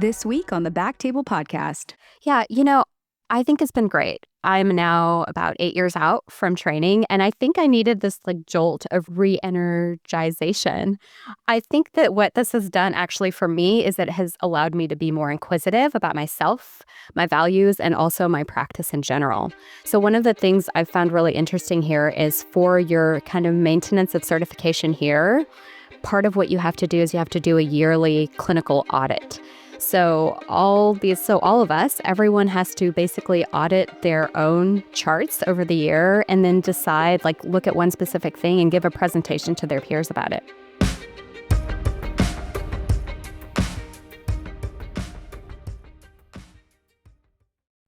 This week on the BackTable podcast. Yeah, I think it's been great. I'm now about 8 years out from training, and I think I needed this jolt of re-energization. I think that what this has done actually for me is that it has allowed me to be more inquisitive about myself, my values, and also my practice in general. So one of the things I've found really interesting here is for your kind of maintenance of certification here, part of what you have to do is you have to do a yearly clinical audit. So all of us, everyone has to basically audit their own charts over the year and then decide, look at one specific thing and give a presentation to their peers about it.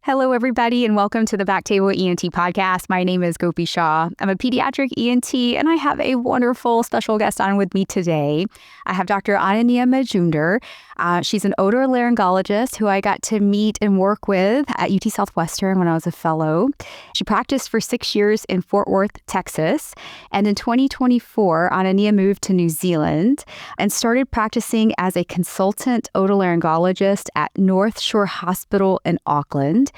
Hello, everybody, and welcome to the BackTable ENT podcast. My name is Gopi Shah. I'm a pediatric ENT, and I have a wonderful special guest on with me today. I have Dr. Ananya Majumder. She's an otolaryngologist who I got to meet and work with at UT Southwestern when I was a fellow. She practiced for 6 years in Fort Worth, Texas. And in 2024, Ananya moved to New Zealand and started practicing as a consultant otolaryngologist at North Shore Hospital in Auckland.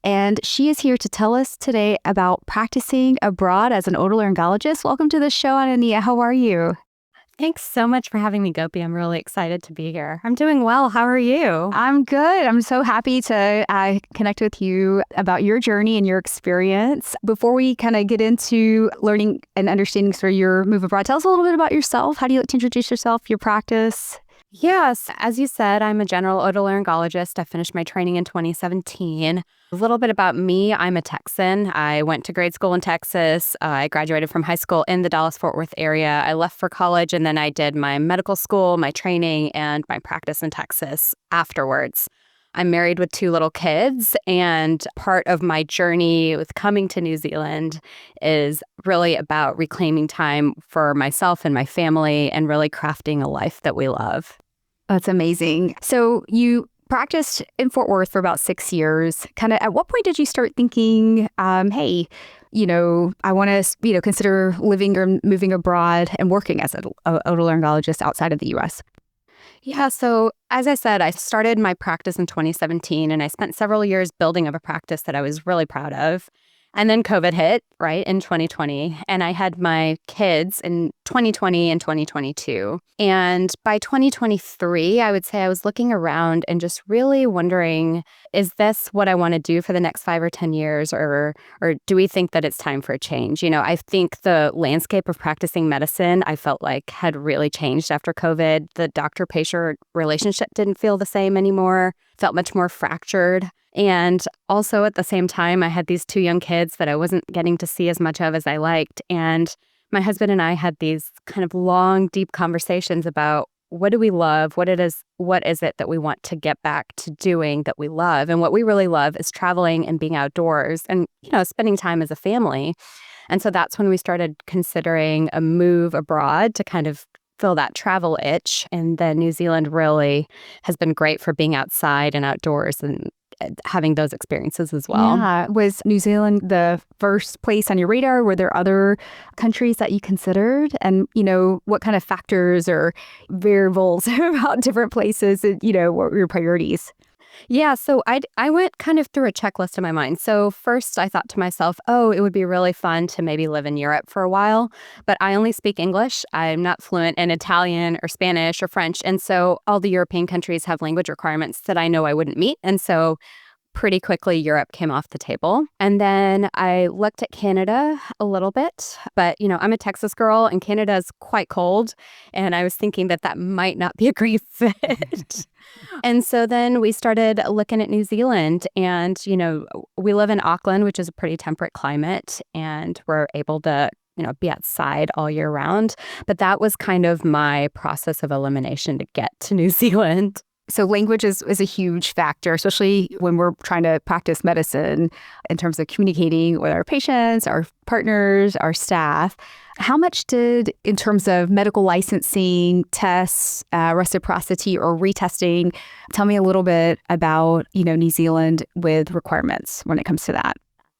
And she is here to tell us today about practicing abroad as an otolaryngologist. Welcome to the show, Ananya. How are you? Thanks so much for having me, Gopi. I'm really excited to be here. I'm doing well. How are you? I'm good. I'm so happy to connect with you about your journey and your experience. Before we kind of get into learning and understanding sort of your move abroad, tell us a little bit about yourself. How do you like to introduce yourself, your practice? Yes, as you said, I'm a general otolaryngologist. I finished my training in 2017. A little bit about me, I'm a Texan. I went to grade school in Texas. I graduated from high school in the Dallas-Fort Worth area. I left for college, and then I did my medical school, my training, and my practice in Texas afterwards. I'm married with 2 little kids, and part of my journey with coming to New Zealand is really about reclaiming time for myself and my family and really crafting a life that we love. That's amazing. So you practiced in Fort Worth for about 6 years. Kind of at what point did you start thinking, hey, I want to, consider living or moving abroad and working as an otolaryngologist outside of the U.S.? Yeah, so as I said, I started my practice in 2017, and I spent several years building up a practice that I was really proud of. And then COVID hit, right, in 2020, and I had my kids in 2020 and 2022. And by 2023, I would say I was looking around and just really wondering, is this what I want to do for the next 5 or 10 years, or do we think that it's time for a change? I think the landscape of practicing medicine, I felt like had really changed after COVID. The doctor-patient relationship didn't feel the same anymore, felt much more fractured. And also at the same time, I had these 2 young kids that I wasn't getting to see as much of as I liked. And my husband and I had these kind of long, deep conversations about what do we love? What is it that we want to get back to doing that we love? And what we really love is traveling and being outdoors and, spending time as a family. And so that's when we started considering a move abroad to kind of fill that travel itch. And then New Zealand really has been great for being outside and outdoors and having those experiences as well. Yeah. Was New Zealand the first place on your radar? Were there other countries that you considered? And, what kind of factors or variables about different places, what were your priorities? Yeah, so I went kind of through a checklist in my mind. So first I thought to myself, it would be really fun to maybe live in Europe for a while, but I only speak English. I'm not fluent in Italian or Spanish or French. And so all the European countries have language requirements that I know I wouldn't meet. And so pretty quickly, Europe came off the table. And then I looked at Canada a little bit, but, I'm a Texas girl and Canada is quite cold. And I was thinking that might not be a great fit. And so then we started looking at New Zealand and, we live in Auckland, which is a pretty temperate climate, and we're able to be outside all year round. But that was kind of my process of elimination to get to New Zealand. So language is a huge factor, especially when we're trying to practice medicine in terms of communicating with our patients, our partners, our staff. How much did, in terms of medical licensing, tests, reciprocity, or retesting, tell me a little bit about, New Zealand with requirements when it comes to that?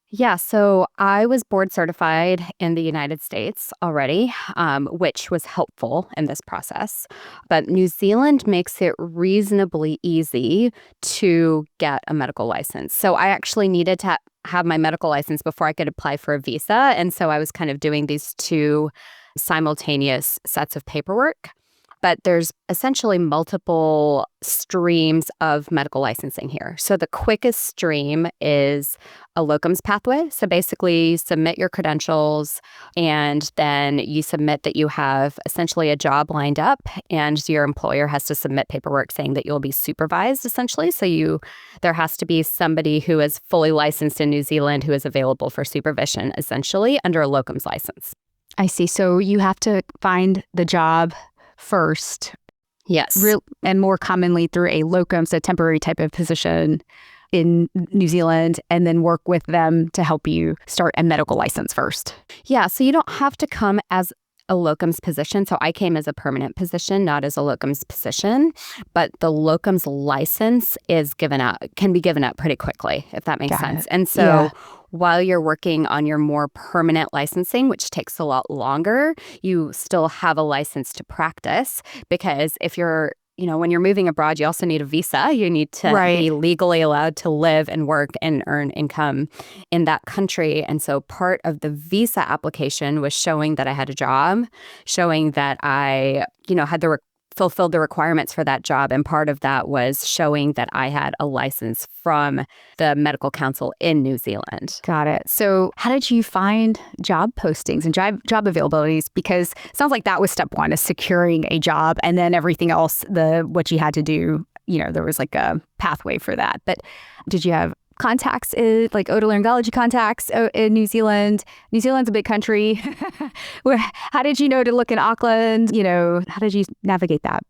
Yeah, so I was board certified in the United States already, which was helpful in this process. But New Zealand makes it reasonably easy to get a medical license. So I actually needed to have my medical license before I could apply for a visa. And so I was kind of doing these two simultaneous sets of paperwork. But there's essentially multiple streams of medical licensing here. So the quickest stream is a locums pathway. So basically, you submit your credentials and then you submit that you have essentially a job lined up, and your employer has to submit paperwork saying that you'll be supervised, essentially. So there has to be somebody who is fully licensed in New Zealand who is available for supervision, essentially, under a locums license. I see. So you have to find the job first. Yes. And more commonly through a locums, a temporary type of position in New Zealand, and then work with them to help you start a medical license first. Yeah. So you don't have to come as a locums position. So I came as a permanent position, not as a locums position. But the locums license can be given up pretty quickly, if that makes sense. And so while you're working on your more permanent licensing, which takes a lot longer, you still have a license to practice, because when you're moving abroad, you also need a visa. You need to be legally allowed to live and work and earn income in that country. And so part of the visa application was showing that I had a job, showing that I, had fulfilled the requirements for that job. And part of that was showing that I had a license from the medical council in New Zealand. Got it. So how did you find job postings and job availabilities? Because it sounds like that was step one, is securing a job, and then everything else, what you had to do, there was like a pathway for that. But did you have contacts, like otolaryngology contacts in New Zealand? New Zealand's a big country. How did you know to look in Auckland? How did you navigate that?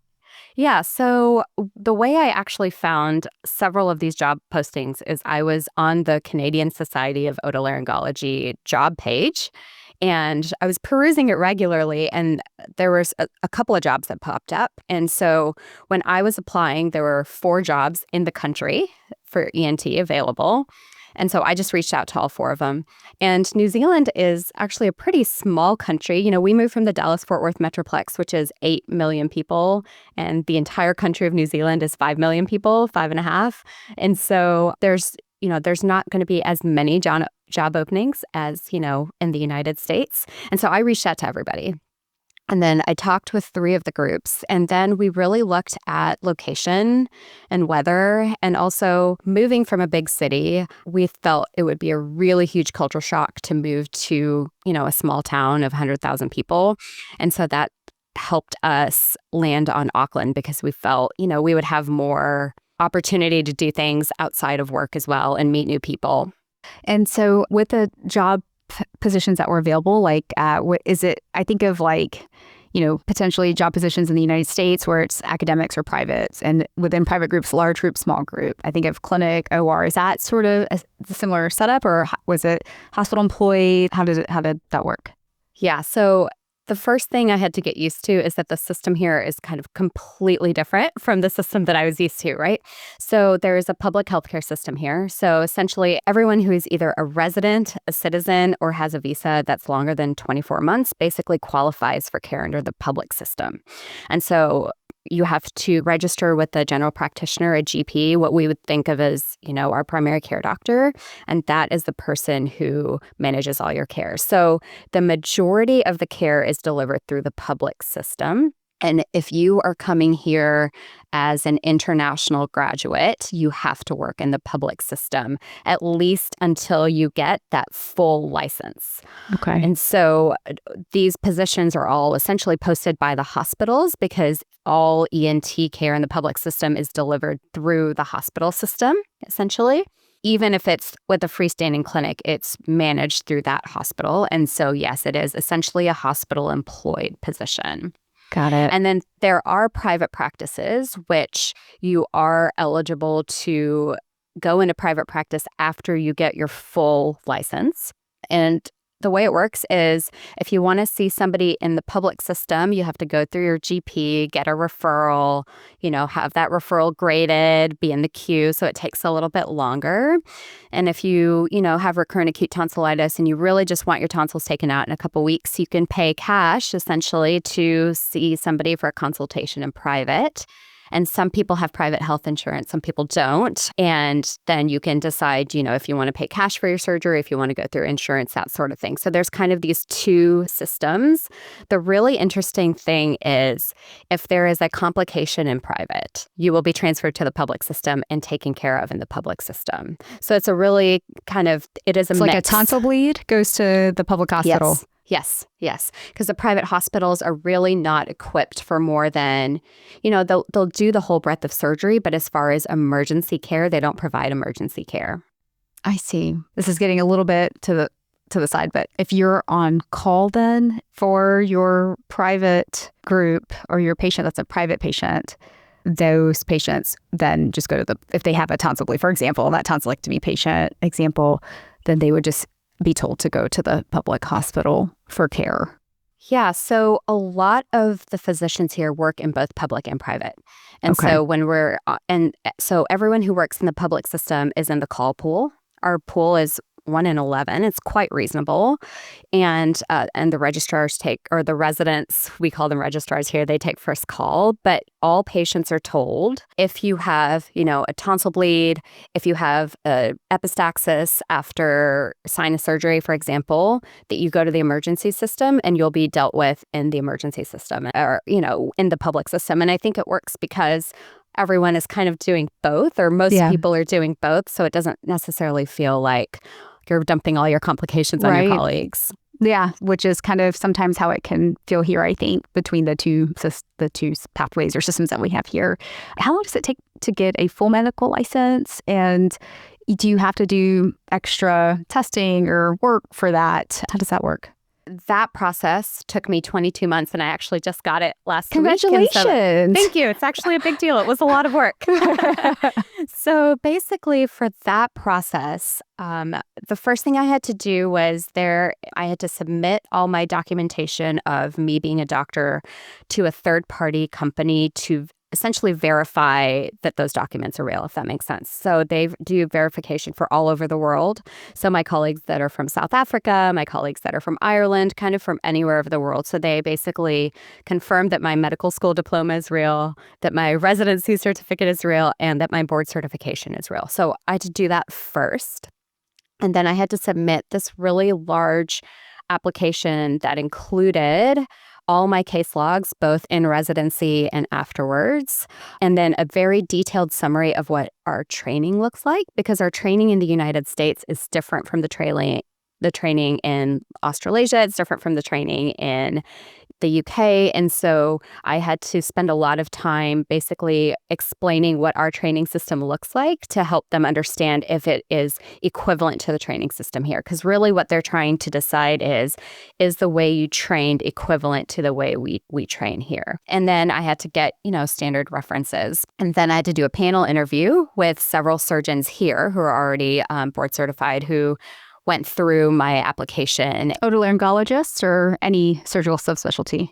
Yeah, so the way I actually found several of these job postings is I was on the Canadian Society of Otolaryngology job page, and I was perusing it regularly, and there was a couple of jobs that popped up. And so when I was applying, there were 4 jobs in the country for ENT available. And so I just reached out to all 4 of them. And New Zealand is actually a pretty small country. We moved from the Dallas-Fort Worth Metroplex, which is 8 million people, and the entire country of New Zealand is 5 million people, 5.5. And so there's not going to be as many job openings as, in the United States. And so I reached out to everybody. And then I talked with 3 of the groups, and then we really looked at location and weather, and also moving from a big city. We felt it would be a really huge cultural shock to move to, a small town of 100,000 people. And so that helped us land on Auckland, because we felt, we would have more opportunity to do things outside of work as well and meet new people. And so with the job positions that were available, like what is it? I think of potentially job positions in the United States where it's academics or privates, and within private groups, large group, small group. I think of clinic, OR. Is that sort of a similar setup, or was it hospital employee? How did that work? Yeah, so the first thing I had to get used to is that the system here is kind of completely different from the system that I was used to, right? So there is a public healthcare system here. So essentially, everyone who is either a resident, a citizen, or has a visa that's longer than 24 months basically qualifies for care under the public system. And so you have to register with a general practitioner, a GP, what we would think of as, our primary care doctor. And that is the person who manages all your care. So the majority of the care is delivered through the public system. And if you are coming here as an international graduate, you have to work in the public system, at least until you get that full license. Okay. And so these positions are all essentially posted by the hospitals, because all ENT care in the public system is delivered through the hospital system, essentially. Even if it's with a freestanding clinic, it's managed through that hospital. And so, yes, it is essentially a hospital-employed position. Got it. And then there are private practices, which you are eligible to go into private practice after you get your full license. And The way it works is if you want to see somebody in the public system, you have to go through your GP, get a referral, have that referral graded, be in the queue. So it takes a little bit longer. And if you, have recurrent acute tonsillitis and you really just want your tonsils taken out in a couple weeks, you can pay cash essentially to see somebody for a consultation in private. And some people have private health insurance, some people don't. And then you can decide, if you want to pay cash for your surgery, if you want to go through insurance, that sort of thing. So there's kind of these two systems. The really interesting thing is if there is a complication in private, you will be transferred to the public system and taken care of in the public system. So it's a really it is a mix. Like a tonsil bleed goes to the public hospital. Yes. Because the private hospitals are really not equipped for more than, they'll do the whole breadth of surgery, but as far as emergency care, they don't provide emergency care. I see. This is getting a little bit to the side, but if you're on call then for your private group or your patient that's a private patient, those patients then just go to if they have a tonsil bleed, for example, that tonsillectomy patient example, then they would just be told to go to the public hospital for care. Yeah, so a lot of the physicians here work in both public and private. And so everyone who works in the public system is in the call pool. Our pool is 1 in 11. It's quite reasonable. And the registrars the residents, we call them registrars here, they take first call. But all patients are told if you have, a tonsil bleed, if you have a epistaxis after sinus surgery, for example, that you go to the emergency system and you'll be dealt with in the emergency system or, in the public system. And I think it works because everyone is kind of doing both, or most people are doing both. So it doesn't necessarily feel like you're dumping all your complications on your colleagues. Yeah, which is kind of sometimes how it can feel here, I think, between the two pathways or systems that we have here. How long does it take to get a full medical license? And do you have to do extra testing or work for that? How does that work? That process took me 22 months, and I actually just got it last week. Congratulations. Thank you. It's actually a big deal. It was a lot of work. So basically for that process, the first thing I had to do was I had to submit all my documentation of me being a doctor to a third-party company to essentially verify that those documents are real, if that makes sense. So they do verification for all over the world. So my colleagues that are from South Africa, my colleagues that are from Ireland, kind of from anywhere over the world. So they basically confirmed that my medical school diploma is real, that my residency certificate is real, and that my board certification is real. So I had to do that first. And then I had to submit this really large application that included all my case logs, both in residency and afterwards, and then a very detailed summary of what our training looks like, because our training in the United States is different from the training in Australasia. It's different from the training in the UK. And so I had to spend a lot of time basically explaining what our training system looks like to help them understand if it is equivalent to the training system here. Because really what they're trying to decide is the way you trained equivalent to the way we train here. And then I had to get, standard references. And then I had to do a panel interview with several surgeons here who are already board certified who went through my application. Otolaryngologists or any surgical subspecialty?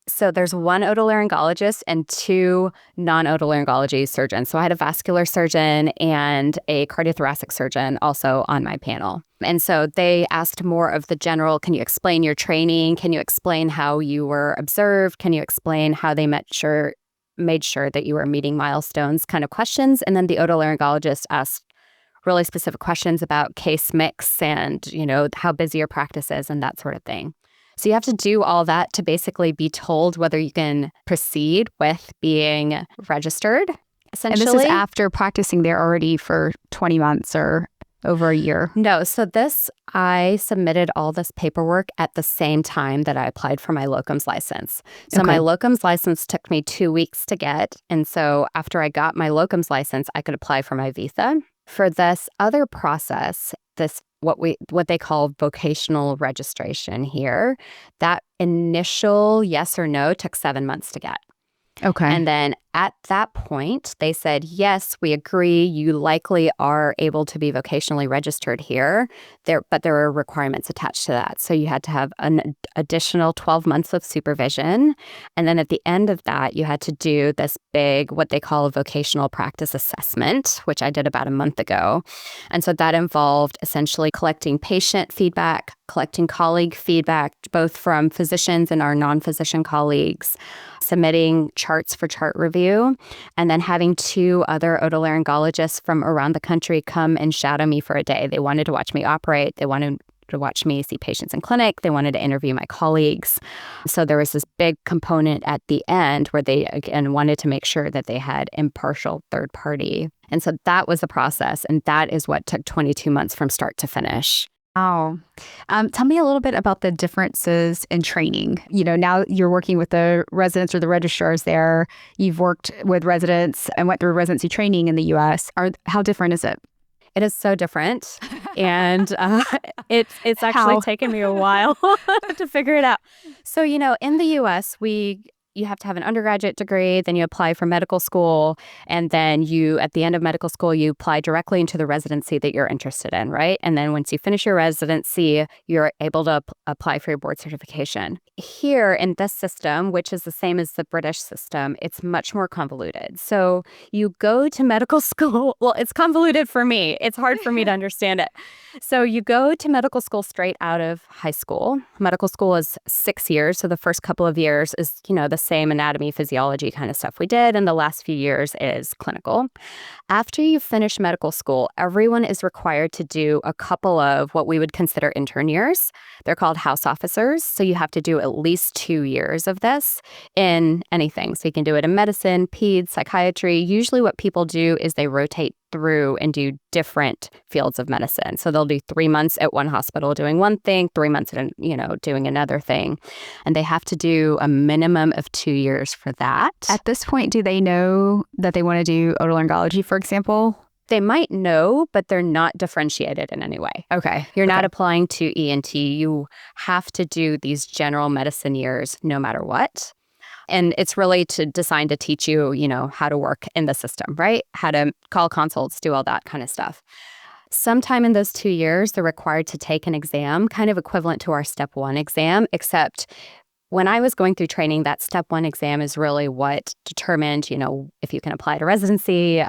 So there's one otolaryngologist and 2 non-otolaryngology surgeons. So I had a vascular surgeon and a cardiothoracic surgeon also on my panel. And so they asked more of the general, can you explain your training? Can you explain how you were observed? Can you explain how they made sure that you were meeting milestones kind of questions? And then the otolaryngologist asked really specific questions about case mix and, how busy your practice is and that sort of thing. So you have to do all that to basically be told whether you can proceed with being registered, essentially. And this is after practicing there already for 20 months or over a year? No. So I submitted all this paperwork at the same time that I applied for my locums license. So my locums license took me 2 weeks to get. And so after I got my locums license, I could apply for my visa. For this other process, what they call vocational registration here, that initial yes or no took 7 months to get. Okay. And then at that point, they said, yes, we agree. You likely are able to be vocationally registered here, but there are requirements attached to that. So you had to have an additional 12 months of supervision. And then at the end of that, you had to do this big, what they call a vocational practice assessment, which I did about a month ago. And so that involved essentially collecting patient feedback, collecting colleague feedback, both from physicians and our non-physician colleagues, submitting charts for chart review, and then having 2 other otolaryngologists from around the country come and shadow me for a day. They wanted to watch me operate. They wanted to watch me see patients in clinic. They wanted to interview my colleagues. So there was this big component at the end where they, again, wanted to make sure that they had impartial third party. And so that was the process. And that is what took 22 months from start to finish. Wow. Tell me a little bit about the differences in training. Now you're working with the residents or the registrars there. You've worked with residents and went through residency training in the U.S. How different is it? It is so different. And it's actually taken me a while to figure it out. So, in the U.S., you have to have an undergraduate degree, then you apply for medical school, and then at the end of medical school, you apply directly into the residency that you're interested in, right? And then once you finish your residency, you're able to apply for your board certification. Here in this system, which is the same as the British system, it's much more convoluted. So you go to medical school. Well, it's convoluted for me. It's hard for me to understand it. So you go to medical school straight out of high school. Medical school is 6 years. So the first couple of years is, the same anatomy, physiology kind of stuff we did. And the last few years is clinical. After you finish medical school, everyone is required to do a couple of what we would consider intern years. They're called house officers. So you have to do at least 2 years of this in anything. So you can do it in medicine, peds, psychiatry. Usually what people do is they rotate through and do different fields of medicine. So they'll do 3 months at one hospital doing one thing, 3 months at, doing another thing. And they have to do a minimum of 2 years for that. At this point, do they know that they want to do otolaryngology, for example? They might know, but they're not differentiated in any way. Okay. You're not applying to ENT. You have to do these general medicine years no matter what. And it's really designed to teach you, how to work in the system, right? How to call consults, do all that kind of stuff. Sometime in those 2 years, they're required to take an exam, kind of equivalent to our Step 1 exam, except when I was going through training, that Step 1 exam is really what determined, if you can apply to residency.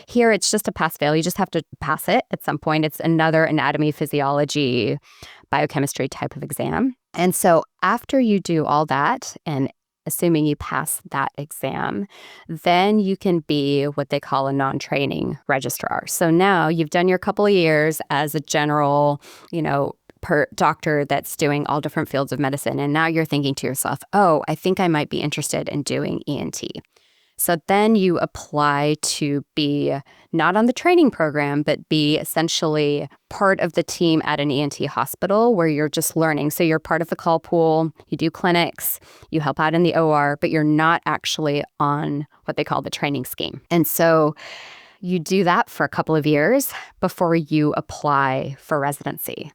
Here, it's just a pass-fail. You just have to pass it at some point. It's another anatomy, physiology, biochemistry type of exam. And so after you do all that, and assuming you pass that exam, then you can be what they call a non-training registrar. So now you've done your couple of years as a general, per doctor that's doing all different fields of medicine. And now you're thinking to yourself, oh, I think I might be interested in doing ENT. So then you apply to be not on the training program, but be essentially part of the team at an ENT hospital where you're just learning. So you're part of the call pool, you do clinics, you help out in the OR, but you're not actually on what they call the training scheme. And so you do that for a couple of years before you apply for residency.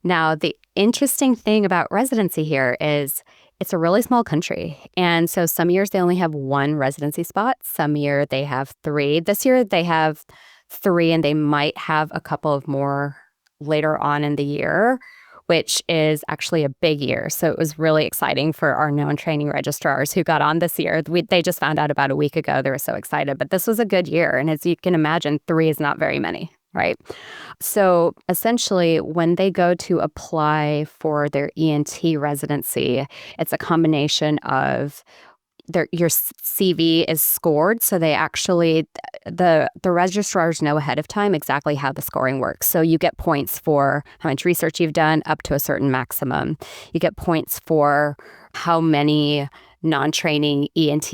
Now, the interesting thing about residency here is it's a really small country. And so some years they only have 1 residency spot. Some year they have 3. This year they have 3, and they might have a couple of more later on in the year, which is actually a big year. So it was really exciting for our non-training registrars who got on this year. They just found out about a week ago. They were so excited. But this was a good year. And as you can imagine, 3 is not very many. Right. So essentially, when they go to apply for their ENT residency, it's a combination of your CV is scored. So they actually, the registrars know ahead of time exactly how the scoring works. So you get points for how much research you've done up to a certain maximum. You get points for how many non-training ENT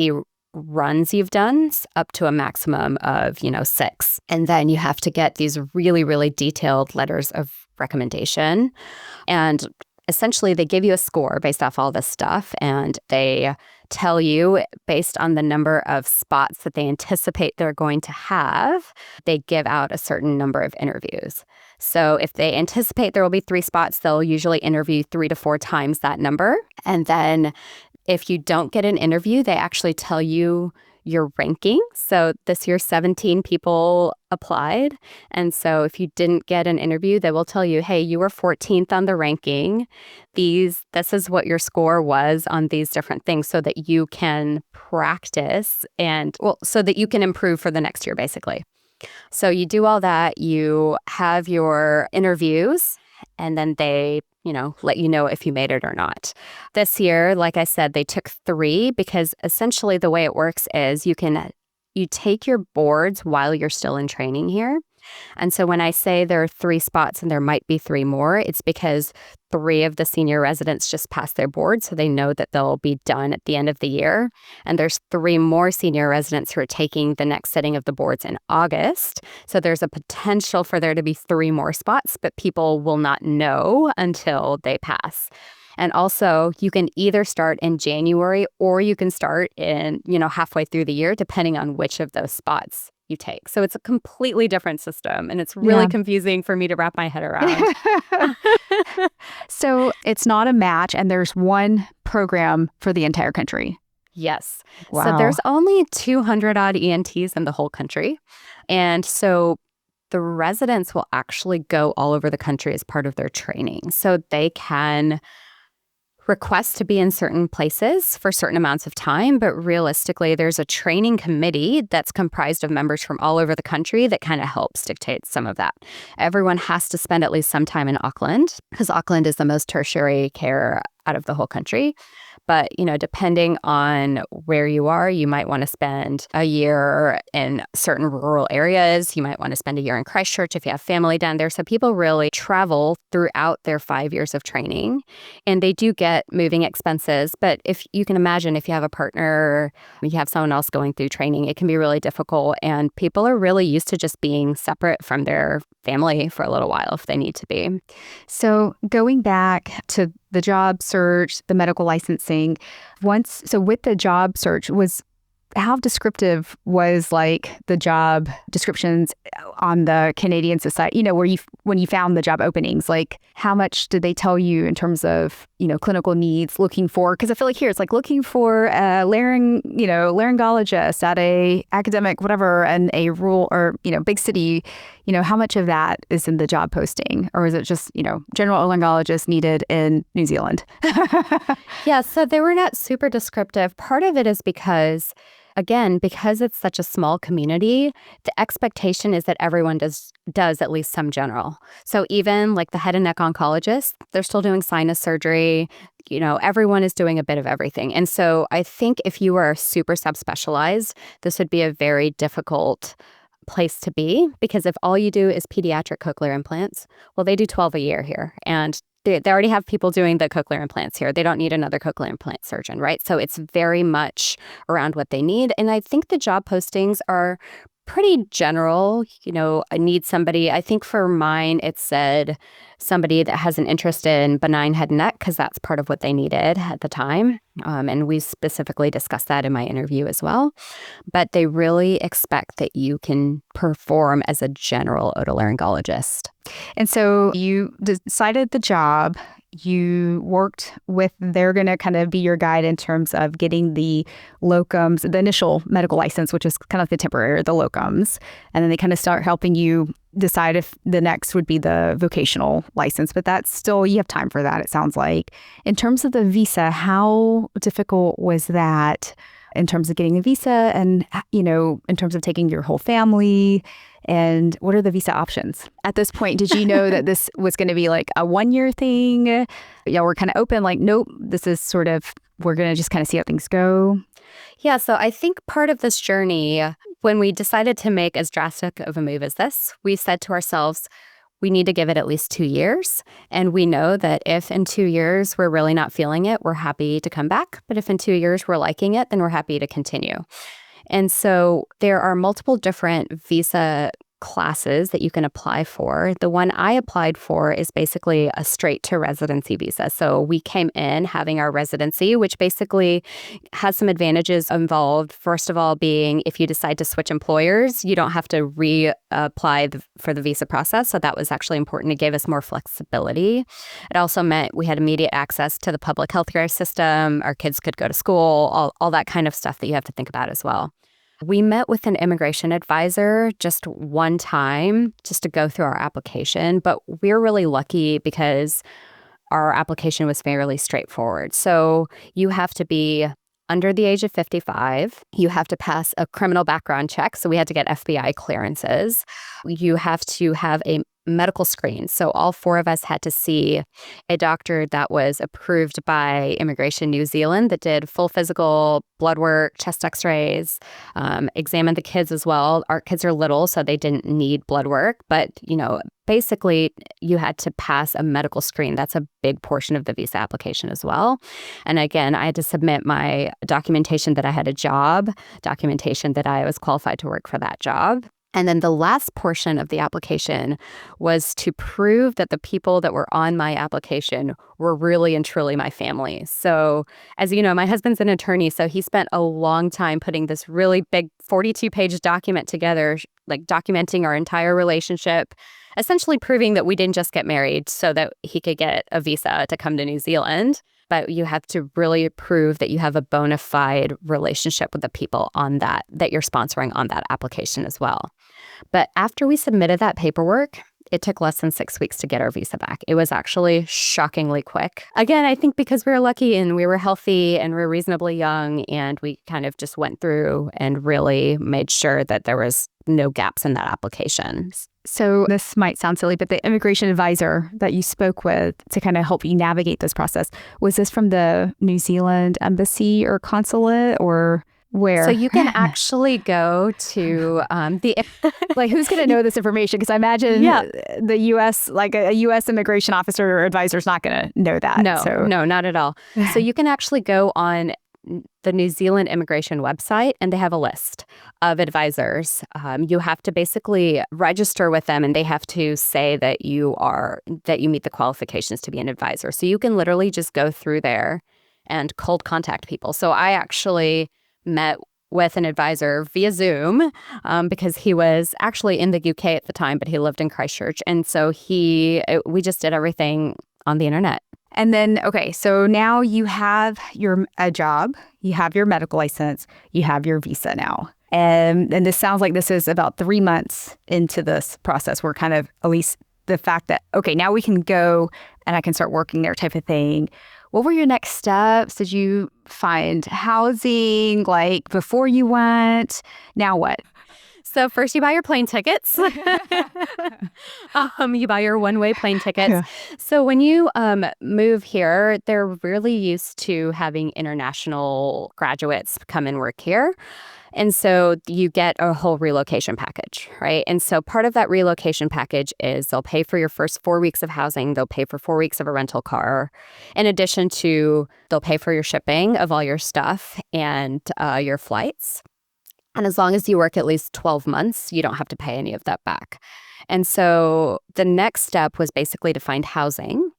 runs you've done up to a maximum of, 6. And then you have to get these really, really detailed letters of recommendation. And essentially, they give you a score based off all this stuff. And they tell you, based on the number of spots that they anticipate they're going to have, they give out a certain number of interviews. So if they anticipate there will be 3 spots, they'll usually interview 3 to 4 times that number. And then if you don't get an interview, they actually tell you your ranking. So this year, 17 people applied. And so if you didn't get an interview, they will tell you, hey, you were 14th on the ranking. This is what your score was on these different things so that you can practice so that you can improve for the next year, basically. So you do all that, you have your interviews, and then they let you know if you made it or not. This year, like I said, they took 3 because essentially the way it works is you take your boards while you're still in training here. And so when I say there are 3 spots and there might be 3 more, it's because 3 of the senior residents just passed their board, so they know that they'll be done at the end of the year. And there's 3 more senior residents who are taking the next sitting of the boards in August. So there's a potential for there to be 3 more spots, but people will not know until they pass. And also, you can either start in January or you can start in, halfway through the year, depending on which of those spots you take. So it's a completely different system, and it's really confusing for me to wrap my head around. So it's not a match, and there's one program for the entire country. Yes. Wow. So there's only 200 odd ENTs in the whole country. And so the residents will actually go all over the country as part of their training. So they can request to be in certain places for certain amounts of time, but realistically, there's a training committee that's comprised of members from all over the country that kind of helps dictate some of that. Everyone has to spend at least some time in Auckland because Auckland is the most tertiary care out of the whole country. But, depending on where you are, you might want to spend a year in certain rural areas. You might want to spend a year in Christchurch if you have family down there. So people really travel throughout their 5 years of training, and they do get moving expenses. But if you can imagine, if you have a partner, you have someone else going through training, it can be really difficult. And people are really used to just being separate from their family for a little while if they need to be. So going back to the job search, the medical licensing, with the job search, how descriptive was like the job descriptions on the Canadian Society, when you found the job openings, like how much did they tell you in terms of, clinical needs looking for? Because I feel like here it's like looking for a laryngologist at a academic, whatever, and a rural or, big city, how much of that is in the job posting? Or is it just, general otolaryngologist needed in New Zealand? Yeah, so they were not super descriptive. Part of it is because it's such a small community, the expectation is that everyone does at least some general. So even like the head and neck oncologist, they're still doing sinus surgery. Everyone is doing a bit of everything. And so I think if you are super subspecialized, this would be a very difficult place to be, because if all you do is pediatric cochlear implants, well, they do 12 a year here. And they already have people doing the cochlear implants here. They don't need another cochlear implant surgeon, right? So it's very much around what they need. And I think the job postings are pretty general. I need somebody. I think for mine, it said somebody that has an interest in benign head and neck, because that's part of what they needed at the time. And we specifically discussed that in my interview as well. But they really expect that you can perform as a general otolaryngologist. And so you decided the job. You worked with, they're going to kind of be your guide in terms of getting the locums, the initial medical license, which is kind of the temporary, the locums. And then they kind of start helping you decide if the next would be the vocational license. But that's still, you have time for that, it sounds like. In terms of the visa, how difficult was that in terms of getting a visa and, in terms of taking your whole family? And what are the visa options? At this point, did you know that this was going to be like a 1-year thing? Yeah, we're kind of open, like, nope, this is sort of, we're going to just kind of see how things go. Yeah, so I think part of this journey, when we decided to make as drastic of a move as this, we said to ourselves, we need to give it at least 2 years. And we know that if in 2 years we're really not feeling it, we're happy to come back. But if in 2 years we're liking it, then we're happy to continue. And so there are multiple different visa classes that you can apply for. The one I applied for is basically a straight to residency visa. So we came in having our residency, which basically has some advantages involved. First of all, being if you decide to switch employers, you don't have to reapply for the visa process. So that was actually important. It gave us more flexibility. It also meant we had immediate access to the public healthcare system. Our kids could go to school, all that kind of stuff that you have to think about as well. We met with an immigration advisor just one time just to go through our application, but we're really lucky because our application was fairly straightforward. So you have to be under the age of 55. You have to pass a criminal background check. So we had to get FBI clearances. You have to have a medical screen. So all four of us had to see a doctor that was approved by Immigration New Zealand that did full physical, blood work, chest x-rays, examined the kids as well. Our kids are little, so they didn't need blood work. But, basically you had to pass a medical screen. That's a big portion of the visa application as well. And again, I had to submit my documentation that I had a job, documentation that I was qualified to work for that job. And then the last portion of the application was to prove that the people that were on my application were really and truly my family. So as you know, my husband's an attorney, so he spent a long time putting this really big 42-page document together, like documenting our entire relationship, essentially proving that we didn't just get married so that he could get a visa to come to New Zealand. But you have to really prove that you have a bona fide relationship with the people on that you're sponsoring on that application as well. But after we submitted that paperwork, it took less than 6 weeks to get our visa back. It was actually shockingly quick. Again, I think because we were lucky and we were healthy and we were reasonably young, and we kind of just went through and really made sure that there was no gaps in that application. So this might sound silly, but the immigration advisor that you spoke with to kind of help you navigate this process, was this from the New Zealand embassy or consulate, or where? So you can actually go to the... Like, who's going to know this information? Because I imagine the U.S., like a U.S. immigration officer or advisor is not going to know that. No, not at all. So you can actually go on the New Zealand immigration website, and they have a list of advisors. You have to basically register with them, and they have to say that you meet the qualifications to be an advisor. So you can literally just go through there and cold contact people. So I actually met with an advisor via Zoom because he was actually in the UK at the time, but he lived in Christchurch. And so we just did everything on the internet. And then, okay, so now you have a job, you have your medical license, you have your visa now. And this sounds like this is about 3 months into this process. We're kind of, at least the fact that, okay, now we can go and I can start working there type of thing. What were your next steps? Did you find housing, like, before you went? Now what? So first you buy your plane tickets. You buy your one-way plane tickets. Yeah. So when you move here, they're really used to having international graduates come and work here. And so you get a whole relocation package, right? And so part of that relocation package is they'll pay for your first 4 weeks of housing. They'll pay for 4 weeks of a rental car. In addition to, they'll pay for your shipping of all your stuff and your flights. And as long as you work at least 12 months, you don't have to pay any of that back. And so the next step was basically to find housing.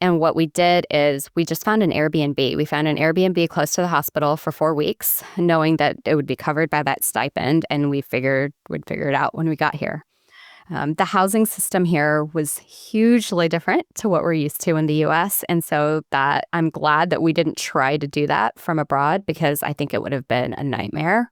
And what we did is we just found an Airbnb. We found an Airbnb close to the hospital for 4 weeks, knowing that it would be covered by that stipend. And we figured we'd figure it out when we got here. The housing system here was hugely different to what we're used to in the U.S. And so that I'm glad that we didn't try to do that from abroad, because I think it would have been a nightmare.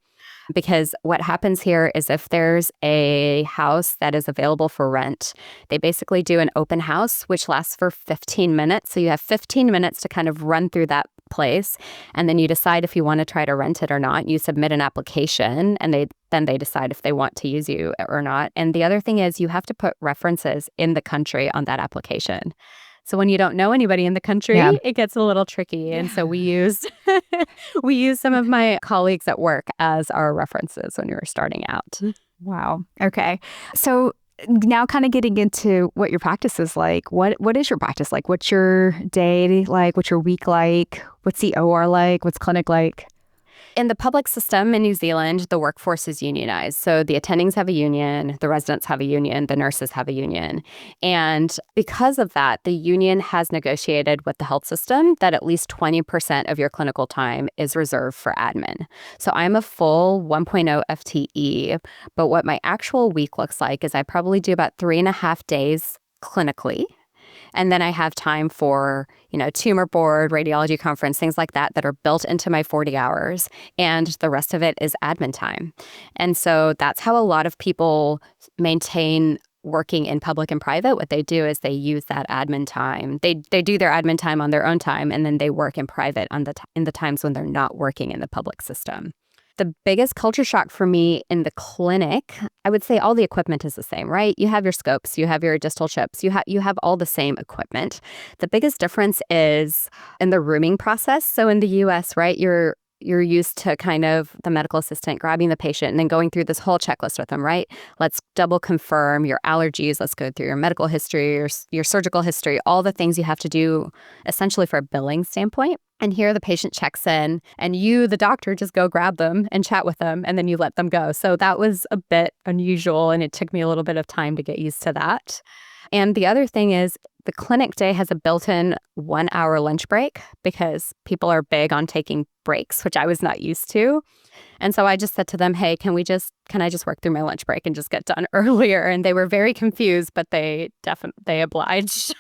Because what happens here is if there's a house that is available for rent, they basically do an open house, which lasts for 15 minutes. So you have 15 minutes to kind of run through that place. And then you decide if you want to try to rent it or not. You submit an application, and they decide if they want to use you or not. And the other thing is you have to put references in the country on that application. So when you don't know anybody in the country, it gets a little tricky. And so we used some of my colleagues at work as our references when we were starting out. Wow. Okay. So now kind of getting into what your practice is like. What is your practice like? What's your day like? What's your week like? What's the OR like? What's clinic like? In the public system in New Zealand, the workforce is unionized. So the attendings have a union, the residents have a union, the nurses have a union. And because of that, the union has negotiated with the health system that at least 20% of your clinical time is reserved for admin. So I'm a full 1.0 FTE, but what my actual week looks like is I probably do about 3.5 days clinically. And then I have time for, tumor board, radiology conference, things like that are built into my 40 hours. And the rest of it is admin time. And so that's how a lot of people maintain working in public and private. What they do is they use that admin time. They do their admin time on their own time, and then they work in private in the times when they're not working in the public system. The biggest culture shock for me in the clinic, I would say all the equipment is the same, right? You have your scopes, you have your distal chips, you have all the same equipment. The biggest difference is in the rooming process. So in the US, right, you're used to kind of the medical assistant grabbing the patient and then going through this whole checklist with them, right? Let's double confirm your allergies. Let's go through your medical history, your surgical history, all the things you have to do essentially for a billing standpoint. And here the patient checks in and you, the doctor, just go grab them and chat with them and then you let them go. So that was a bit unusual and it took me a little bit of time to get used to that. And the other thing is the clinic day has a built-in 1 hour lunch break because people are big on taking breaks, which I was not used to. And so I just said to them, hey, can I just work through my lunch break and just get done earlier? And they were very confused, but they obliged.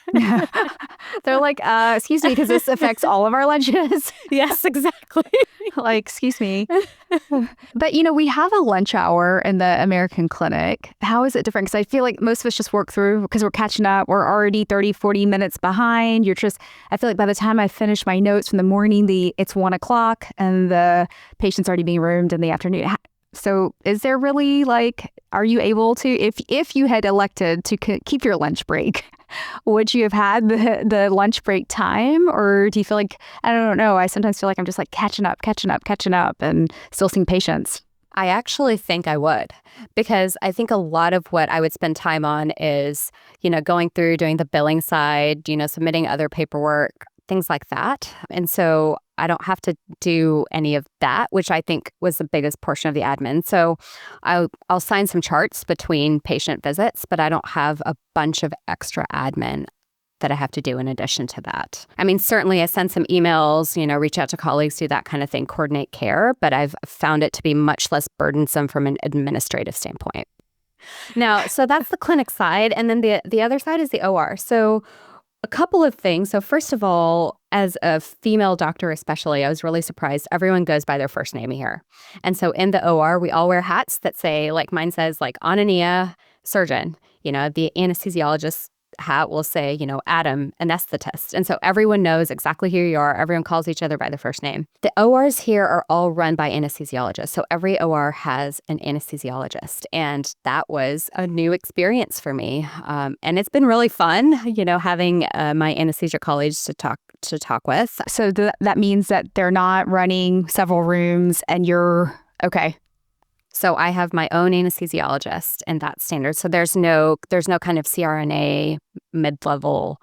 They're like, excuse me, because this affects all of our lunches. Yes, exactly. Like, excuse me. But, we have a lunch hour in the American clinic. How is it different? Because I feel like most of us just work through because we're catching up. We're already 30, 40 minutes behind. I feel like by the time I finish my notes from the morning, it's 1:00 and the patient's already being roomed in the afternoon. So is there really are you able to, if you had elected to keep your lunch break, would you have had the lunch break time? Or do you feel like, I don't know, I sometimes feel like I'm just catching up and still seeing patients. I actually think I would, because I think a lot of what I would spend time on is, going through, doing the billing side, submitting other paperwork, things like that. And so I don't have to do any of that, which I think was the biggest portion of the admin. So I'll sign some charts between patient visits, but I don't have a bunch of extra admin that I have to do in addition to that. I mean, certainly I send some emails, reach out to colleagues, do that kind of thing, coordinate care, but I've found it to be much less burdensome from an administrative standpoint. Now, so that's the clinic side. And then the other side is the OR. So a couple of things. So first of all, as a female doctor especially, I was really surprised. Everyone goes by their first name here. And so in the OR, we all wear hats that say, mine says Ananya, surgeon. The anesthesiologist hat will say, Adam, anesthetist. And so everyone knows exactly who you are. Everyone calls each other by their first name. The ORs here are all run by anesthesiologists. So every OR has an anesthesiologist. And that was a new experience for me. And it's been really fun, having my anesthesia colleagues to talk with. So that means that they're not running several rooms and you're okay. So I have my own anesthesiologist, and that's standard. So there's no kind of CRNA mid-level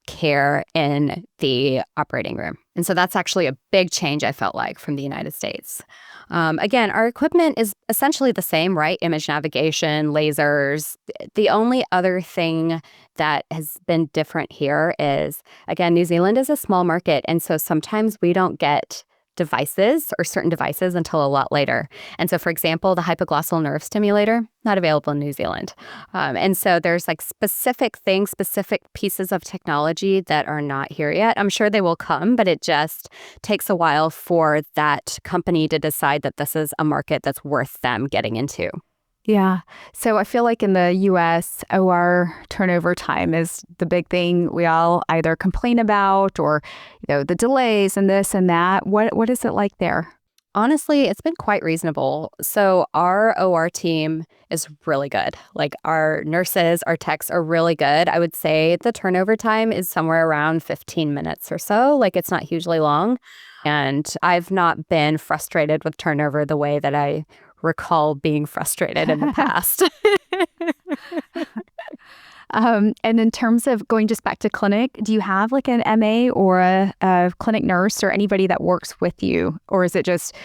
care in the operating room. And so that's actually a big change, I felt like, from the United States. Again, our equipment is essentially the same, right? Image navigation, lasers. The only other thing that has been different here is, again, New Zealand is a small market. And so sometimes we don't get devices or certain devices until a lot later. And so, for example, the hypoglossal nerve stimulator, not available in New Zealand. And so there's specific pieces of technology that are not here yet. I'm sure they will come, but it just takes a while for that company to decide that this is a market that's worth them getting into. Yeah. So I feel like in the U.S., OR turnover time is the big thing we all either complain about or, the delays and this and that. What is it like there? Honestly, it's been quite reasonable. So our OR team is really good. Our nurses, our techs are really good. I would say the turnover time is somewhere around 15 minutes or so. It's not hugely long. And I've not been frustrated with turnover the way that I recall being frustrated in the past. And in terms of going just back to clinic, do you have an MA or a clinic nurse or anybody that works with you? Or is it just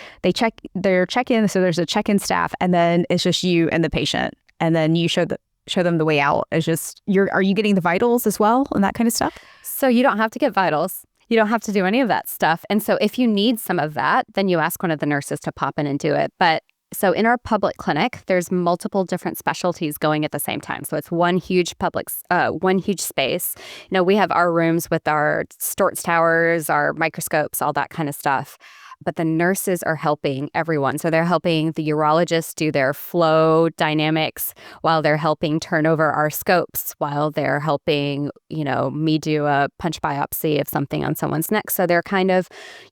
their check-in, so there's a check-in staff and then it's just you and the patient and then you show them the way out? Are you getting the vitals as well and that kind of stuff? So you don't have to get vitals. You don't have to do any of that stuff. And so if you need some of that, then you ask one of the nurses to pop in and do it. But So in our public clinic, there's multiple different specialties going at the same time. So it's one huge space. We have our rooms with our Stort's towers, our microscopes, all that kind of stuff. But the nurses are helping everyone. So they're helping the urologists do their flow dynamics while they're helping turn over our scopes, while they're helping, me do a punch biopsy of something on someone's neck. So they're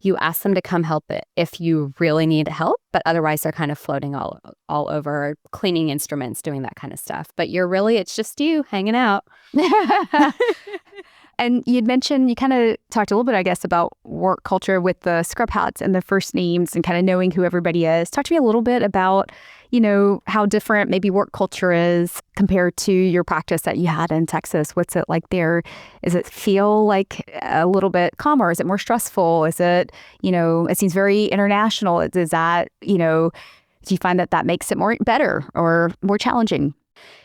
you ask them to come help it if you really need help, but otherwise they're kind of floating all over, cleaning instruments, doing that kind of stuff. But it's just you hanging out. And you'd mentioned, you kind of talked a little bit, I guess, about work culture with the scrub hats and the first names and kind of knowing who everybody is. Talk to me a little bit about, how different maybe work culture is compared to your practice that you had in Texas. What's it like there? Does it feel like a little bit calmer? Is it more stressful? Is it, it seems very international. Is that, do you find that makes it better or more challenging?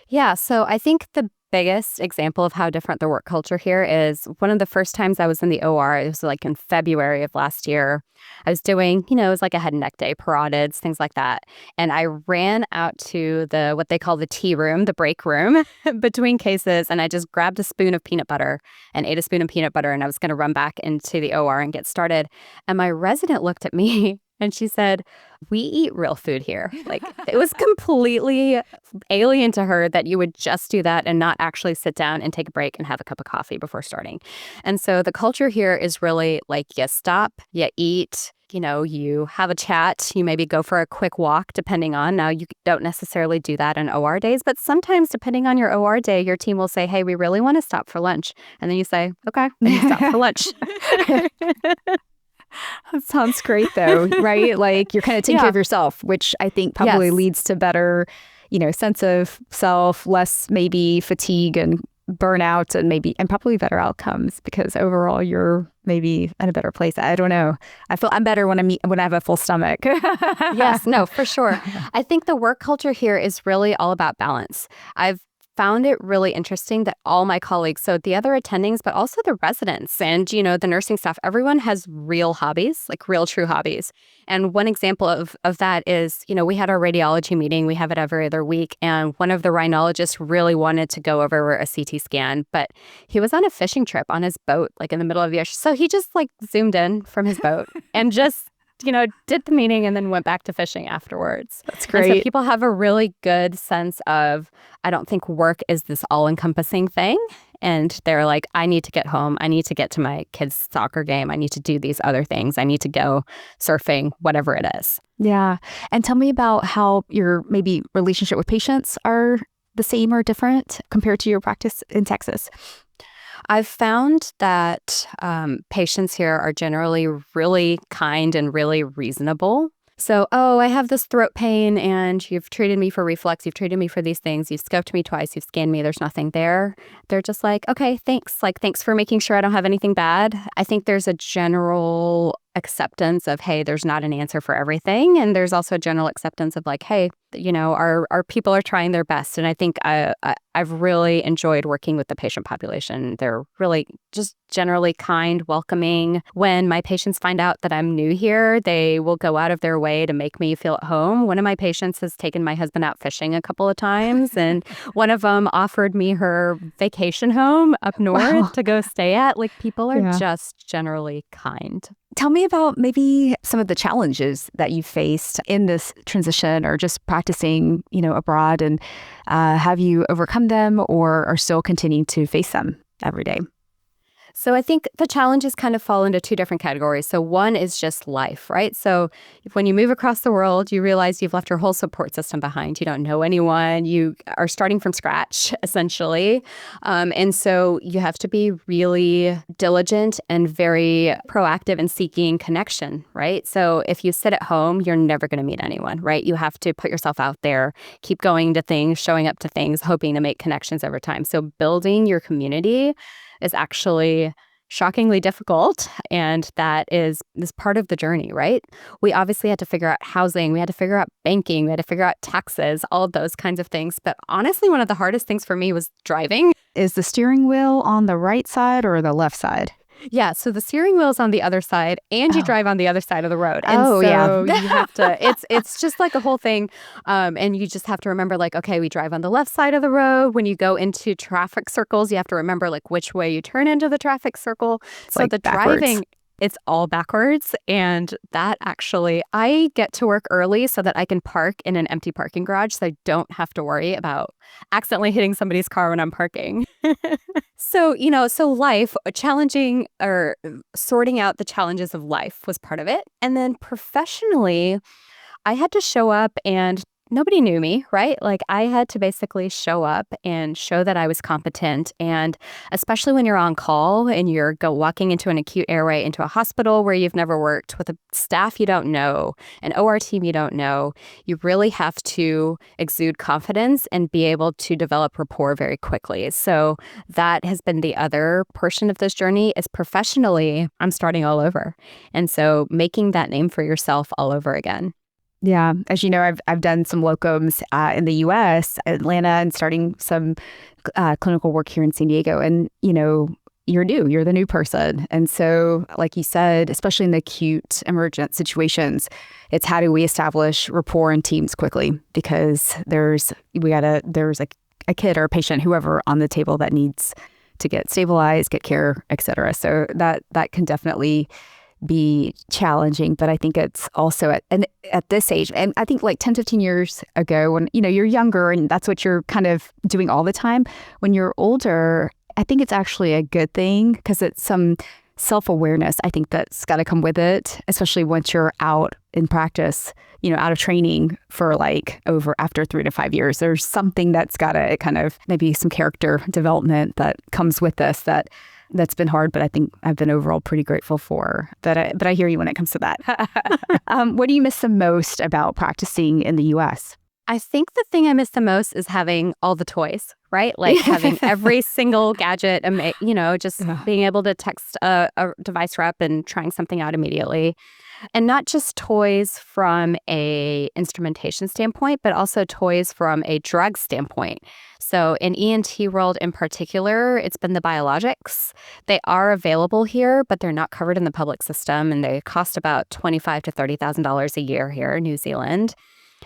Yeah, so I think the biggest example of how different the work culture here is one of the first times I was in the OR, it was like in February of last year. I was doing, it was like a head and neck day, parotids, things like that. And I ran out to what they call the tea room, the break room between cases. And I just grabbed a spoon of peanut butter and ate a spoon of peanut butter. And I was going to run back into the OR and get started. And my resident looked at me and she said, "We eat real food here." Like, it was completely alien to her that you would just do that and not actually sit down and take a break and have a cup of coffee before starting. And so the culture here is really like, you stop, you eat, you have a chat, you maybe go for a quick walk, depending on. Now, you don't necessarily do that on OR days, but sometimes depending on your OR day, your team will say, "Hey, we really want to stop for lunch." And then you say, "Okay," and you stop for lunch. That sounds great, though, right? Like, you're kind of taking care of yourself, which I think probably leads to better, sense of self, less maybe fatigue and burnout, and probably better outcomes, because overall you're maybe in a better place. I don't know. I feel I'm better when I have a full stomach. Yes, no, for sure. I think the work culture here is really all about balance. I've found it really interesting that all my colleagues, so the other attendings, but also the residents and, the nursing staff, everyone has real hobbies, like real true hobbies. And one example of that is, we had our radiology meeting. We have it every other week. And one of the rhinologists really wanted to go over a CT scan, but he was on a fishing trip on his boat, like in the middle of the ocean. So he just zoomed in from his boat and just did the meeting and then went back to fishing afterwards. That's great. And so people have a really good sense of, I don't think work is this all-encompassing thing. And they're like, I need to get home. I need to get to my kid's soccer game. I need to do these other things. I need to go surfing, whatever it is. Yeah. And tell me about how your maybe relationship with patients are the same or different compared to your practice in Texas. I've found that patients here are generally really kind and really reasonable. So, I have this throat pain and you've treated me for reflux, you've treated me for these things, you've scoped me twice, you've scanned me, there's nothing there. They're just like, "Okay, thanks. Thanks for making sure I don't have anything bad." I think there's a general acceptance of, hey, there's not an answer for everything. And there's also a general acceptance of hey, our people are trying their best. And I think I've really enjoyed working with the patient population. They're really just generally kind, welcoming. When my patients find out that I'm new here, they will go out of their way to make me feel at home. One of my patients has taken my husband out fishing a couple of times, and one of them offered me her vacation home up north to go stay at. People are just generally kind. Tell me about maybe some of the challenges that you faced in this transition or just practicing, abroad, and have you overcome them or are still continuing to face them every day? So I think the challenges kind of fall into two different categories. So one is just life, right? So when you move across the world, you realize you've left your whole support system behind. You don't know anyone. You are starting from scratch, essentially. And so you have to be really diligent and very proactive in seeking connection, right? So if you sit at home, you're never going to meet anyone, right? You have to put yourself out there, keep going to things, showing up to things, hoping to make connections over time. So building your community is actually shockingly difficult, and that is part of the journey, right? We obviously had to figure out housing, we had to figure out banking, we had to figure out taxes, all of those kinds of things. But honestly, one of the hardest things for me was driving. Is the steering wheel on the right side or the left side? Yeah, so the steering wheel's on the other side and you drive on the other side of the road. And Oh, so yeah. you have to, it's just like a whole thing. And you just have to remember like, okay, we drive on the left side of the road. When you go into traffic circles, you have to remember like which way you turn into the traffic circle. It's So like the backwards. driving, it's all backwards. And that actually, I get to work early so that I can park in an empty parking garage so I don't have to worry about accidentally hitting somebody's car when I'm parking. So, so life, challenging or sorting out the challenges of life was part of it. And then professionally, I had to show up and nobody knew me, right? Like I had to basically show up and show that I was competent. And especially when you're on call and you're walking into an acute airway into a hospital where you've never worked with a staff you don't know, an OR team you don't know, you really have to exude confidence and be able to develop rapport very quickly. So that has been the other portion of this journey is professionally, I'm starting all over. And so making that name for yourself all over again. Yeah. As you know, I've done some locums in the U.S., Atlanta, and starting some clinical work here in San Diego. And, you're new, you're the new person. And so, like you said, especially in the acute emergent situations, it's how do we establish rapport in teams quickly? Because there's a kid or a patient, whoever on the table that needs to get stabilized, get care, et cetera. So that can definitely be challenging, but I think it's also at this age, and I think like 10, 15 years ago when, you're younger and that's what you're kind of doing all the time. When you're older, I think it's actually a good thing because it's some self-awareness, I think that's got to come with it, especially once you're out in practice, out of training for after 3 to 5 years. There's something that's got to kind of maybe some character development that comes with this that's been hard, but I think I've been overall pretty grateful for that. But I hear you when it comes to that. What do you miss the most about practicing in the U.S.? I think the thing I miss the most is having all the toys, right? Like having every single gadget, just being able to text a device rep and trying something out immediately. And not just toys from a instrumentation standpoint, but also toys from a drug standpoint. So in ENT world in particular, it's been the biologics. They are available here, but they're not covered in the public system, and they cost about $25,000 to $30,000 a year here in New Zealand.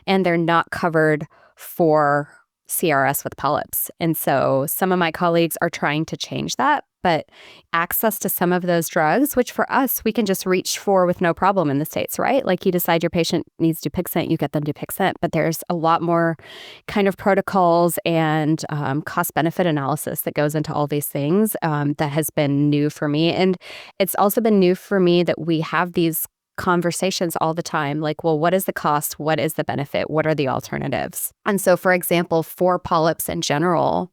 And they're not covered for CRS with polyps. And so some of my colleagues are trying to change that, but access to some of those drugs, which for us, we can just reach for with no problem in the States, right? Like you decide your patient needs Dupixent, you get them Dupixent, but there's a lot more kind of protocols and cost-benefit analysis that goes into all these things that has been new for me. And it's also been new for me that we have these conversations all the time, like, well, what is the cost? What is the benefit? What are the alternatives? And so, for example, for polyps in general,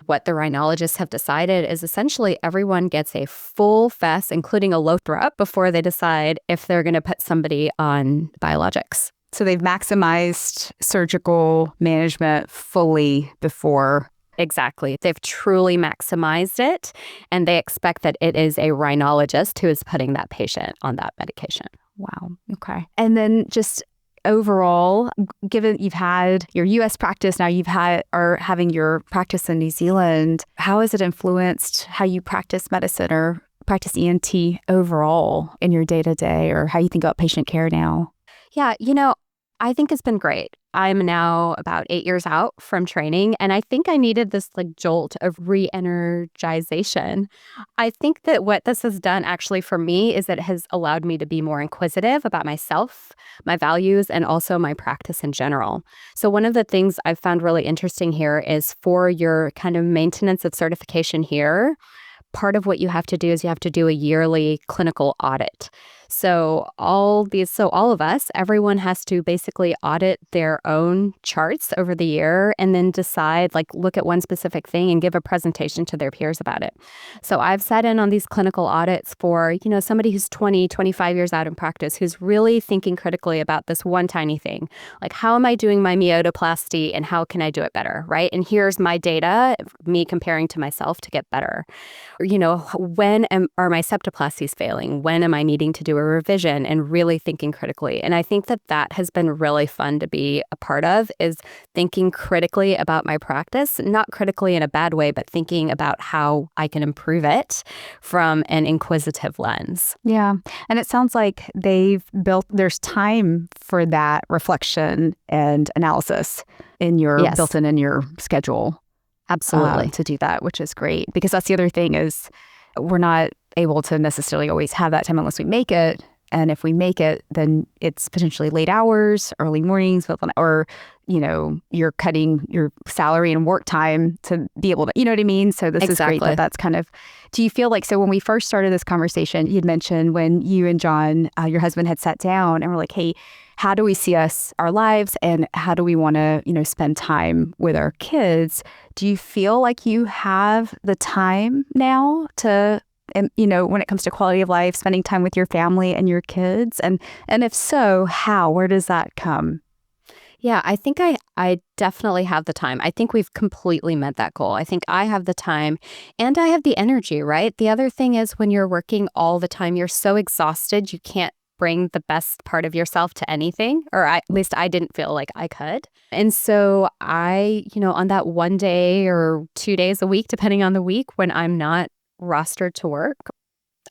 what the rhinologists have decided is essentially everyone gets a full FES, including a Lothrop, before they decide if they're going to put somebody on biologics. So they've maximized surgical management fully before. Exactly. They've truly maximized it, and they expect that it is a rhinologist who is putting that patient on that medication. Wow. Okay. And then just overall, given you've had your U.S. practice, now are having your practice in New Zealand, how has it influenced how you practice medicine or practice ENT overall in your day-to-day, or how you think about patient care now? Yeah, I think it's been great. I'm now about 8 years out from training, and I think I needed this jolt of re-energization. I think that what this has done actually for me is that it has allowed me to be more inquisitive about myself, my values, and also my practice in general. So one of the things I've found really interesting here is for your kind of maintenance of certification here, part of what you have to do is you have to do a yearly clinical audit. So all of us, everyone has to basically audit their own charts over the year and then decide, look at one specific thing and give a presentation to their peers about it. So I've sat in on these clinical audits for, somebody who's 20, 25 years out in practice, who's really thinking critically about this one tiny thing. Like, how am I doing my meotoplasty and how can I do it better, right? And here's my data, me comparing to myself to get better. When are my septoplasties failing? When am I needing to do do a revision and really thinking critically. And I think that that has been really fun to be a part of, is thinking critically about my practice, not critically in a bad way, but thinking about how I can improve it from an inquisitive lens. Yeah. And it sounds like there's time for that reflection and analysis built in your schedule. Absolutely. To do that, which is great, because that's the other thing is we're not able to necessarily always have that time unless we make it. And if we make it, then it's potentially late hours, early mornings, or, you're cutting your salary and work time to be able to, you know what I mean? So this is great that's kind of, do you feel like, so when we first started this conversation, you'd mentioned when you and John, your husband, had sat down and were like, hey, how do we see our lives and how do we want to, spend time with our kids? Do you feel like you have the time now to, when it comes to quality of life, spending time with your family and your kids? And if so, how? Where does that come? Yeah, I think I definitely have the time. I think we've completely met that goal. I think I have the time and I have the energy, right? The other thing is when you're working all the time, you're so exhausted, you can't bring the best part of yourself to anything, or at least I didn't feel like I could. And so I, on that 1 day or 2 days a week, depending on the week, when I'm not rostered to work,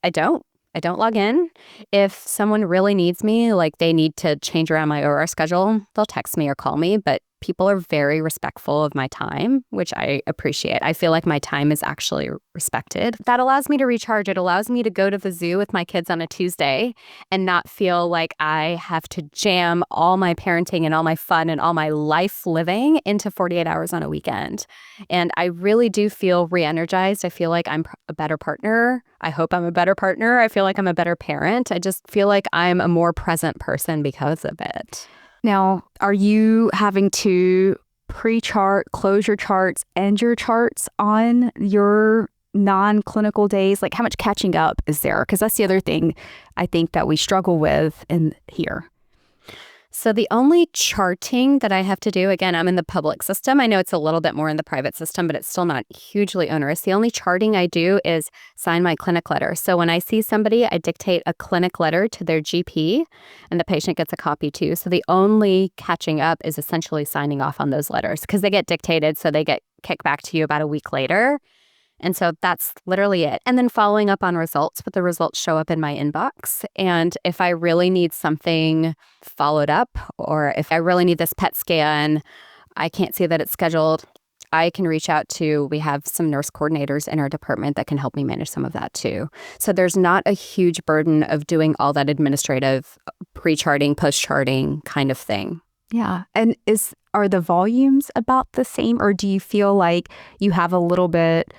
I don't log in. If someone really needs me, like they need to change around my OR schedule, they'll text me or call me, but people are very respectful of my time, which I appreciate. I feel like my time is actually respected. That allows me to recharge. It allows me to go to the zoo with my kids on a Tuesday and not feel like I have to jam all my parenting and all my fun and all my life living into 48 hours on a weekend. And I really do feel re-energized. I feel like I'm a better partner. I hope I'm a better partner. I feel like I'm a better parent. I just feel like I'm a more present person because of it. Now, are you having to pre-chart, close your charts, end your charts on your non-clinical days? Like, how much catching up is there? Because that's the other thing I think that we struggle with in here. So the only charting that I have to do, again, I'm in the public system. I know it's a little bit more in the private system, but it's still not hugely onerous. The only charting I do is sign my clinic letter. So when I see somebody, I dictate a clinic letter to their GP, and the patient gets a copy too. So the only catching up is essentially signing off on those letters because they get dictated, so they get kicked back to you about a week later. And so that's literally it. And then following up on results, but the results show up in my inbox. And if I really need something followed up, or if I really need this PET scan, I can't see that it's scheduled, I can reach out we have some nurse coordinators in our department that can help me manage some of that too. So there's not a huge burden of doing all that administrative pre-charting, post-charting kind of thing. Yeah. And are the volumes about the same, or do you feel like you have a little bit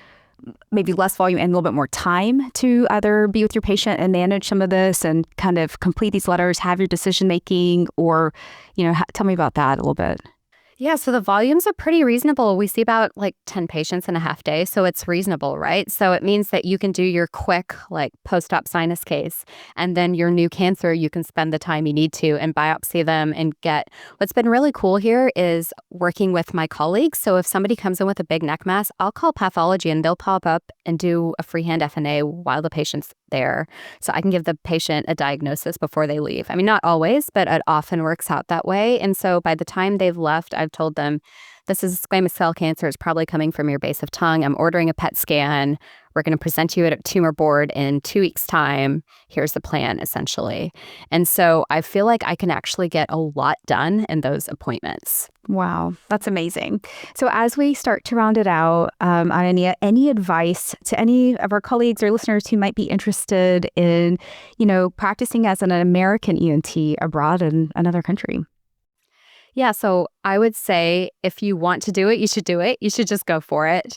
maybe less volume and a little bit more time to either be with your patient and manage some of this and kind of complete these letters, have your decision making, or, tell me about that a little bit. Yeah, so the volumes are pretty reasonable. We see about 10 patients in a half day, so it's reasonable, right? So it means that you can do your quick post-op sinus case, and then your new cancer, you can spend the time you need to and biopsy them and get. What's been really cool here is working with my colleagues. So if somebody comes in with a big neck mass, I'll call pathology and they'll pop up and do a freehand FNA while the patient's there. So I can give the patient a diagnosis before they leave. I mean, not always, but it often works out that way. And so by the time they've left, I've told them, this is squamous cell cancer. It's probably coming from your base of tongue. I'm ordering a PET scan. We're going to present you at a tumor board in 2 weeks' time. Here's the plan, essentially. And so I feel like I can actually get a lot done in those appointments. Wow, that's amazing. So as we start to round it out, Ananya, any advice to any of our colleagues or listeners who might be interested in, practicing as an American ENT abroad in another country? Yeah, so I would say if you want to do it, you should do it. You should just go for it.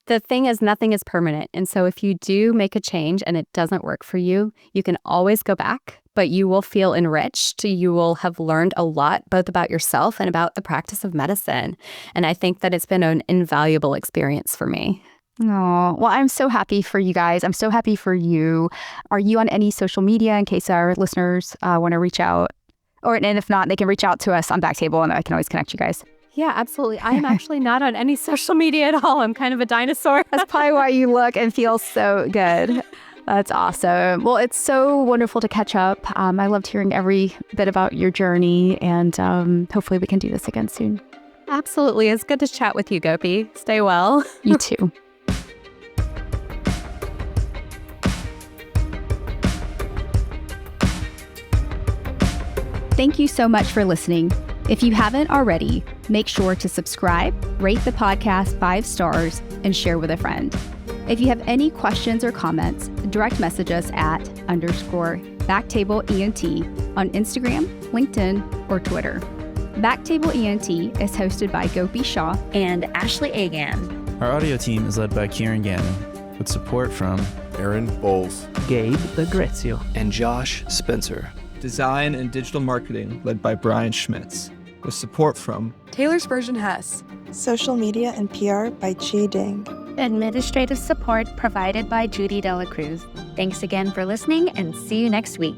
The thing is, nothing is permanent. And so if you do make a change and it doesn't work for you, you can always go back, but you will feel enriched. You will have learned a lot, both about yourself and about the practice of medicine. And I think that it's been an invaluable experience for me. Oh, well, I'm so happy for you guys. I'm so happy for you. Are you on any social media in case our listeners want to reach out? And if not, they can reach out to us on BackTable and I can always connect you guys. Yeah, absolutely. I am actually not on any social media at all. I'm kind of a dinosaur. That's probably why you look and feel so good. That's awesome. Well, it's so wonderful to catch up. I loved hearing every bit about your journey, and hopefully we can do this again soon. Absolutely. It's good to chat with you, Gopi. Stay well. You too. Thank you so much for listening. If you haven't already, make sure to subscribe, rate the podcast 5 stars, and share with a friend. If you have any questions or comments, direct message us at _BackTable ENT on Instagram, LinkedIn, or Twitter. BackTable ENT is hosted by Gopi Shah and Ashley Agan. Our audio team is led by Kieran Gannon, with support from Aaron Bowles, Gabe D'Agrazio, and Josh Spencer. Design and digital marketing led by Brian Schmitz, with support from Taylor Spurgeon Hess. Social media and PR by Chi Ding. Administrative support provided by Judy Dela Cruz. Thanks again for listening, and see you next week.